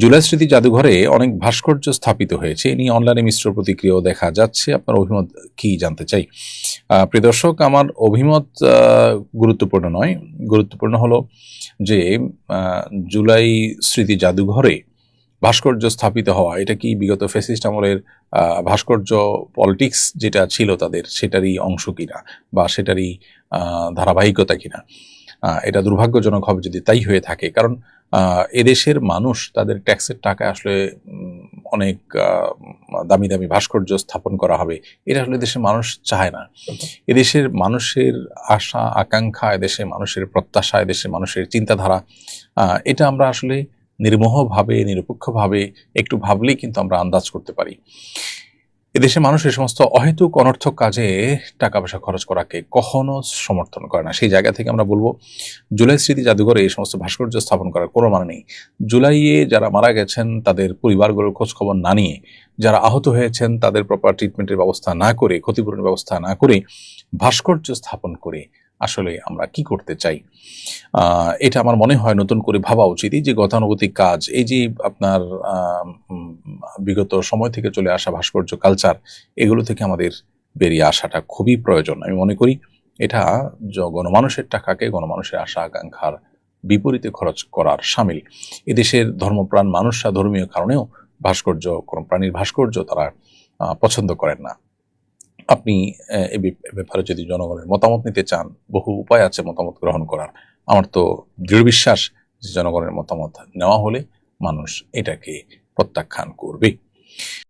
জুলাই স্মৃতি জাদুঘরে অনেক ভাস্কর্য স্থাপিত হয়েছে, এ নিয়ে অনলাইনে মিশ্র প্রতিক্রিয়াও দেখা যাচ্ছে। আপনার অভিমত কি জানতে চাই। প্রিয় দর্শক, আমার অভিমত গুরুত্বপূর্ণ নয়, গুরুত্বপূর্ণ হলো যে জুলাই স্মৃতি জাদুঘরে ভাস্কর্য স্থাপিত হওয়া এটা কি বিগত ফ্যাসিস্ট আমলের ভাস্কর্য পলিটিক্স যেটা ছিল তাদের সেটারই অংশ কিনা বা সেটারই ধারাবাহিকতা কিনা। এটা দুর্ভাগ্যজনক হবে যদি তাই হয়ে থাকে, কারণ এদেশের মানুষ তাদের ট্যাক্সের টাকায় আসলে অনেক দামি দামি ভাস্কর্য স্থাপন করা হবে, এটা আসলে দেশের মানুষ চায় না। এদেশের মানুষের আশা আকাঙ্ক্ষা, এদেশের মানুষের প্রত্যাশা, এদেশের মানুষের চিন্তাধারা, এটা আমরা আসলে নির্মোহভাবে নিরপেক্ষভাবে একটু ভাবলেই কিন্তু আমরা আন্দাজ করতে পারি। এদেশের মানুষ এই সমস্ত অহেতুক অনর্থক কাজে টাকা পয়সা খরচ করাকে কখনো সমর্থন করে না। সেই জায়গা থেকে আমরা বলবো, জুলাই স্মৃতি জাদুঘরে এই সমস্ত ভাস্কর্য স্থাপন করার কোনো মানে নেই। জুলাইয়ে যারা মারা গেছেন তাদের পরিবারগুলোর খোঁজ খবর না নিয়ে, যারা আহত হয়েছেন তাদের প্রপার ট্রিটমেন্টের ব্যবস্থা না করে, ক্ষতিপূরণের ব্যবস্থা না করে ভাস্কর্য স্থাপন করে আসলে আমরা কি করতে চাই। এটা আমার মনে হয় নতুন করে ভাবা উচিত। এই যে গতানুগতিক কাজ, এই যে আপনার বিগত সময় থেকে চলে আসা ভাস্কর্য কালচার, এগুলো থেকে আমাদের বেরিয়ে আসাটা খুবই প্রয়োজন। আমি মনে করি এটা গণমানুষের টাকাকে গণমানুষের আশা আকাঙ্ক্ষার বিপরীতে খরচ করার সামিল। এদেশের ধর্মপ্রাণ মানুষরা ধর্মীয় কারণেও ভাস্কর্য, কোনো প্রাণীর ভাস্কর্য তারা পছন্দ করেন না। আপনি এ ব্যাপারে যদি জনগণের মতামত নিতে চান, বহু উপায় আছে মতামত গ্রহণ করার। আমার তো দৃঢ় বিশ্বাস যে জনগণের মতামত নেওয়া হলে মানুষ এটাকে প্রত্যাখ্যান করবে।